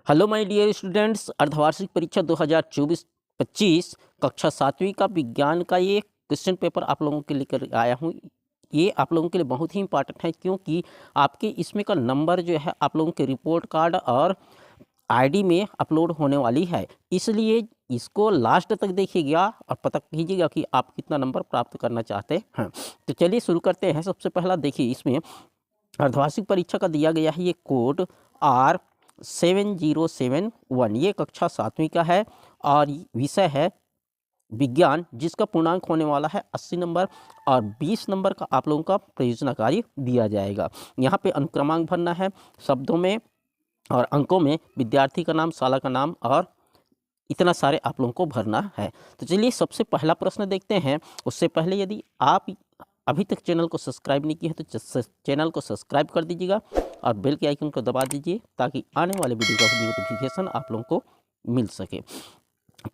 Hello my dear students, अर्धवार्षिक परीक्षा 2024-25 कक्षा 7वीं का विज्ञान का ये क्वेश्चन पेपर आप लोगों के लेकर आया हूँ। ये आप लोगों के लिए बहुत ही इंपॉर्टेंट है, क्योंकि आपके इसमें का नंबर जो है आप लोगों के रिपोर्ट कार्ड और आईडी में अपलोड होने वाली है। इसलिए इसको लास्ट तक देखिएगा और पता कीजिएगा कि आप कितना नंबर प्राप्त करना चाहते हैं। तो चलिए शुरू करते हैं। सबसे पहला देखिए, इसमें अर्धवार्षिक परीक्षा का दिया गया है ये कोड R7071। ये कक्षा 7वीं का है और विषय है विज्ञान, जिसका पूर्णांक होने वाला है 80 नंबर और 20 नंबर का आप लोगों का प्रयोजना कार्य दिया जाएगा। यहाँ पे अनुक्रमांक भरना है, शब्दों में और अंकों में विद्यार्थी का नाम, शाला का नाम और इतना सारे आप लोगों को भरना है। तो चलिए सबसे पहला प्रश्न देखते हैं। उससे पहले यदि आप अभी तक चैनल को सब्सक्राइब नहीं किया है तो चैनल को सब्सक्राइब कर दीजिएगा और बेल के आइकन को दबा दीजिए, ताकि आने वाले वीडियो का नोटिफिकेशन आप लोगों को मिल सके।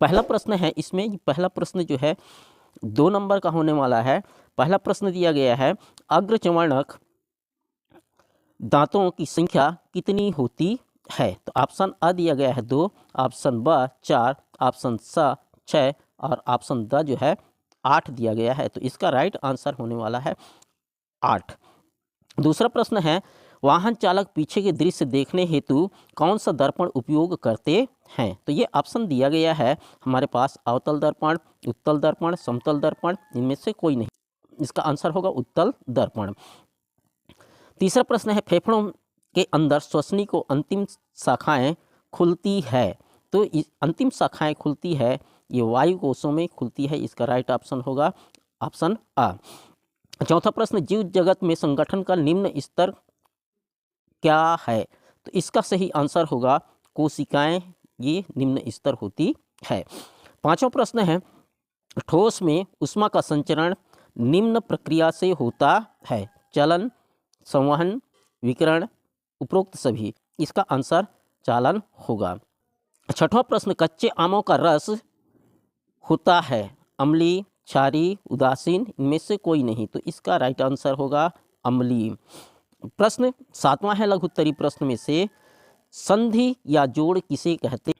पहला प्रश्न है, इसमें पहला प्रश्न जो है 2 नंबर का होने वाला है। पहला प्रश्न दिया गया है, अग्रचर्वणक दांतों की संख्या कितनी होती है? तो ऑप्शन अ दिया गया है 2, ऑप्शन ब 4, ऑप्शन स 6 और ऑप्शन द जो है 8 दिया गया है। तो इसका राइट आंसर होने वाला है 8। दूसरा प्रश्न है, वाहन चालक पीछे के दृश्य देखने हेतु कौन सा दर्पण उपयोग करते हैं? तो ये ऑप्शन दिया गया है हमारे पास, अवतल दर्पण, उत्तल दर्पण, समतल दर्पण, इनमें से कोई नहीं। इसका आंसर होगा उत्तल दर्पण। तीसरा प्रश्न है, फेफड़ों के अंदर श्वसनी को अंतिम शाखाएं खुलती है। तो अंतिम शाखाएं खुलती है, ये वायु कोशों में खुलती है। इसका राइट ऑप्शन होगा ऑप्शन आ। चौथा प्रश्न, जीव जगत में संगठन का निम्न स्तर क्या है? तो इसका सही आंसर होगा कोशिकाएं, ये निम्न स्तर होती है। पांचवा प्रश्न है, ठोस में ऊष्मा का संचरण निम्न प्रक्रिया से होता है? चलन, संवहन, विकिरण, उपरोक्त सभी। इसका आंसर चालन होगा। छठवां प्रश्न, कच्चे आमों का रस होता है अम्लीय, क्षारीय, उदासीन, इनमें से कोई नहीं। तो इसका राइट आंसर होगा अम्लीय। प्रश्न 7वां है लघुत्तरी प्रश्न में से, संधि या जोड़ किसे कहते?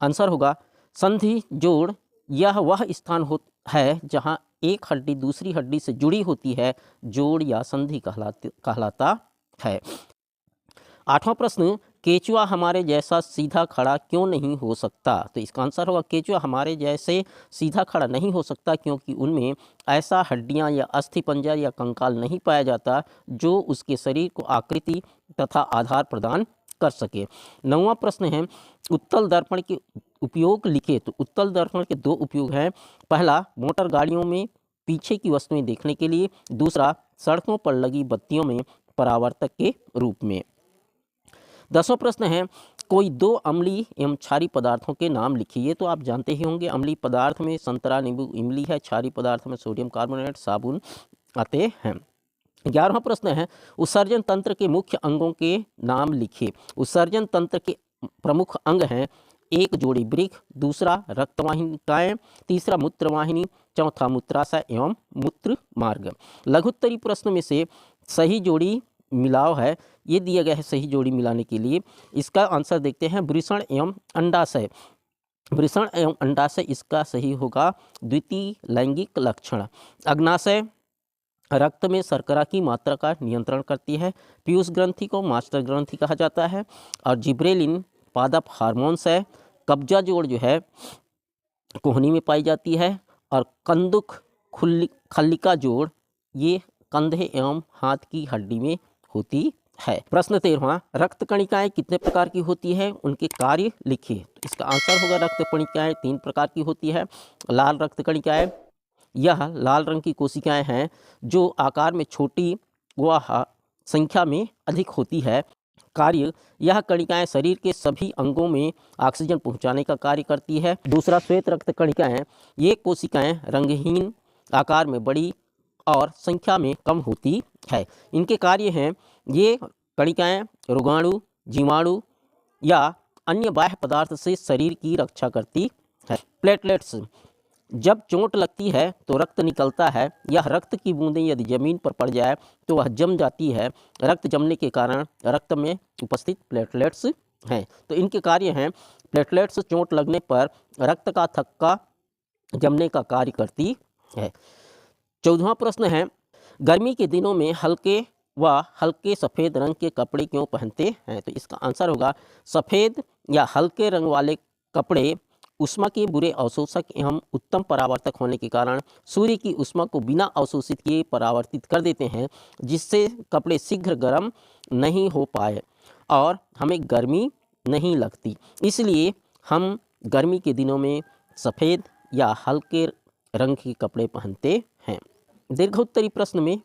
आंसर होगा संधि जोड़, यह वह स्थान है जहां एक हड्डी दूसरी हड्डी से जुड़ी होती है, जोड़ या संधि कहलाता है। 8वां प्रश्न, केचुआ हमारे जैसा सीधा खड़ा क्यों नहीं हो सकता? तो इसका आंसर होगा केचुआ हमारे जैसे सीधा खड़ा नहीं हो सकता, क्योंकि उनमें ऐसा हड्डियां या अस्थिपंजर या कंकाल नहीं पाया जाता जो उसके शरीर को आकृति तथा आधार प्रदान कर सके। 9वां प्रश्न है, उत्तल दर्पण के उपयोग लिखे। तो उत्तल दर्पण के 2 उपयोग हैं। पहला, मोटर गाड़ियों में पीछे की वस्तुएं देखने के लिए। दूसरा, सड़कों पर लगी बत्तियों में परावर्तक के रूप में। 10वां प्रश्न है, कोई 2 अम्लीय एवं क्षारीय पदार्थों के नाम लिखिए। तो आप जानते ही होंगे, अम्लीय पदार्थ में संतरा, नींबू इमली है। क्षारीय पदार्थ में सोडियम कार्बोनेट, साबुन आते हैं। 11वां प्रश्न है, उत्सर्जन तंत्र के मुख्य अंगों के नाम लिखिए। उत्सर्जन तंत्र के प्रमुख अंग हैं, 1 जोड़ी वृक्क, दूसरा रक्तवाहिकाएं, तीसरा मूत्रवाहिनी, चौथा मूत्राशय एवं मूत्र मार्ग। लघुत्तरी प्रश्न में से सही जोड़ी मिलाव है, ये दिया गया है सही जोड़ी मिलाने के लिए। इसका आंसर देखते हैं, वृषण एवं अंडाशय। वृषण एवं अंडाशय, इसका सही होगा द्वितीय लैंगिक लक्षण। अग्नाशय रक्त में शर्करा की मात्रा का नियंत्रण करती है। पीयूष ग्रंथि को मास्टर ग्रंथि कहा जाता है। और जिब्रेलिन पादप हार्मोन्स है। कब्जा जोड़ जो है कोहनी में पाई जाती है। और कंदुक खल्लिका जोड़, ये कंधे एवं हाथ की हड्डी में होती है। प्रश्न 13वां, रक्त कणिकाएं कितने प्रकार की होती है? उनके कार्य लिखिए। तो इसका आंसर होगा रक्त कणिकाएं 3 प्रकार की होती है। लाल रक्त कणिकाएं, यह लाल रंग की कोशिकाएं हैं जो आकार में छोटी व संख्या में अधिक होती है। कार्य, यह कणिकाएं शरीर के सभी अंगों में ऑक्सीजन पहुंचाने का कार्य करती है। दूसरा, श्वेत रक्त कणिकाएं, ये कोशिकाएं रंगहीन, आकार में बड़ी और संख्या में कम होती है। इनके कार्य हैं, ये कणिकाएं रोगाणु, जीवाणु या अन्य बाह्य पदार्थ से शरीर की रक्षा करती है। प्लेटलेट्स, जब चोट लगती है तो रक्त निकलता है। यह रक्त की बूंदें यदि जमीन पर पड़ जाए तो वह जम जाती है। रक्त जमने के कारण रक्त में उपस्थित प्लेटलेट्स हैं। तो इनके कार्य हैं, प्लेटलेट्स चोट लगने पर रक्त का थक्का जमने का कार्य करती है। 14वां प्रश्न है, गर्मी के दिनों में हल्के सफ़ेद रंग के कपड़े क्यों पहनते हैं? तो इसका आंसर होगा, सफ़ेद या हल्के रंग वाले कपड़े ऊष्मा के बुरे अवशोषक एवं उत्तम परावर्तक होने के कारण सूर्य की ऊष्मा को बिना अवशोषित किए परावर्तित कर देते हैं, जिससे कपड़े शीघ्र गर्म नहीं हो पाए और हमें गर्मी नहीं लगती। इसलिए हम गर्मी के दिनों में सफ़ेद या हल्के रंग के कपड़े पहनते हैं। दीर्घोत्तरी प्रश्न में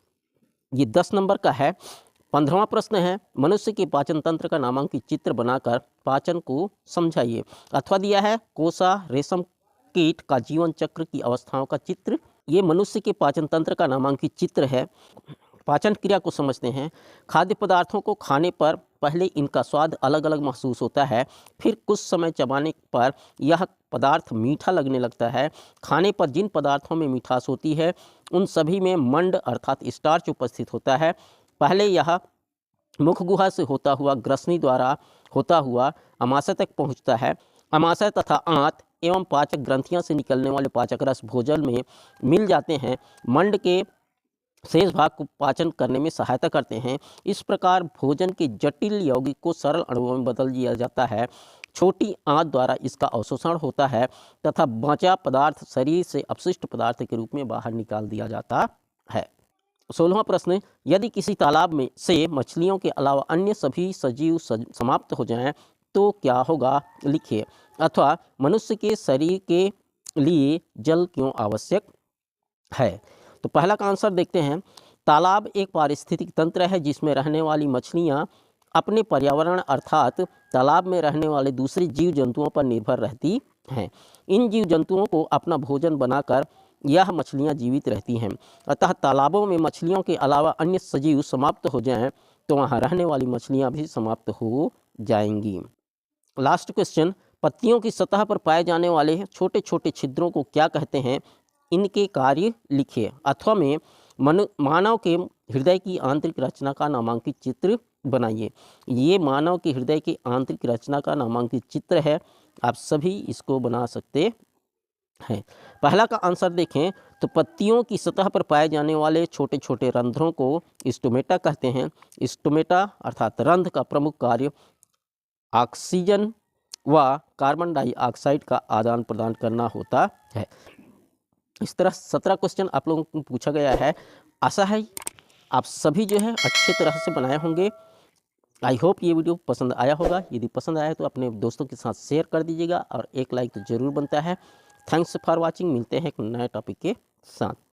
ये 10 नंबर का है। 15वां प्रश्न है, मनुष्य के पाचन तंत्र का नामांकित चित्र बनाकर पाचन को समझाइए। अथवा दिया है, कोसा रेशम कीट का जीवन चक्र की अवस्थाओं का चित्र। ये मनुष्य के पाचन तंत्र का नामांकित चित्र है। पाचन क्रिया को समझते हैं। खाद्य पदार्थों को खाने पर पहले इनका स्वाद अलग अलग महसूस होता है, फिर कुछ समय चबाने पर यह पदार्थ मीठा लगने लगता है। खाने पर जिन पदार्थों में मिठास होती है उन सभी में मंड अर्थात स्टार्च उपस्थित होता है। पहले यह मुख गुहा से होता हुआ ग्रसनी द्वारा होता हुआ अमाशय तक पहुँचता है। अमाशय तथा आंत एवं पाचक ग्रंथियाँ से निकलने वाले पाचक रस भोजन में मिल जाते हैं, मंड के शेष भाग को पाचन करने में सहायता करते हैं। इस प्रकार भोजन के जटिल यौगिक को सरल अणुओं में बदल दिया जाता है। छोटी आंत द्वारा इसका अवशोषण होता है तथा बचा पदार्थ शरीर से अपशिष्ट पदार्थ के रूप में बाहर निकाल दिया जाता है। 16वां प्रश्न, यदि किसी तालाब में से मछलियों के अलावा अन्य सभी सजीव समाप्त हो जाएं तो क्या होगा? लिखिए। अथवा मनुष्य के शरीर के लिए जल क्यों आवश्यक है? तो पहला का आंसर देखते हैं। तालाब एक पारिस्थितिक तंत्र है जिसमें रहने वाली मछलियाँ अपने पर्यावरण अर्थात तालाब में रहने वाले दूसरे जीव जंतुओं पर निर्भर रहती हैं। इन जीव जंतुओं को अपना भोजन बनाकर यह मछलियाँ जीवित रहती हैं। अतः तालाबों में मछलियों के अलावा अन्य सजीव समाप्त हो जाएं तो वहाँ रहने वाली मछलियाँ भी समाप्त हो जाएंगी। लास्ट क्वेश्चन, पत्तियों की सतह पर पाए जाने वाले छोटे छोटे छिद्रों को क्या कहते हैं? इनके कार्य लिखिए। अथवा में मानव के हृदय की आंतरिक रचना का नामांकित चित्र बनाइए। ये मानव के हृदय की आंतरिक रचना का नामांकित चित्र है, आप सभी इसको बना सकते हैं। पहला का आंसर देखें तो पत्तियों की सतह पर पाए जाने वाले छोटे छोटे रंध्रों को स्टोमेटा कहते हैं। स्टोमेटा अर्थात रंध्र का प्रमुख कार्य ऑक्सीजन व कार्बन डाइऑक्साइड का आदान प्रदान करना होता है। इस तरह 17 क्वेश्चन आप लोगों को पूछा गया है। आशा है आप सभी जो है अच्छे तरह से बनाए होंगे। आई होप ये वीडियो पसंद आया होगा। यदि पसंद आया तो अपने दोस्तों के साथ शेयर कर दीजिएगा और एक लाइक तो ज़रूर बनता है। Thanks for watching. मिलते हैं एक नए टॉपिक के साथ।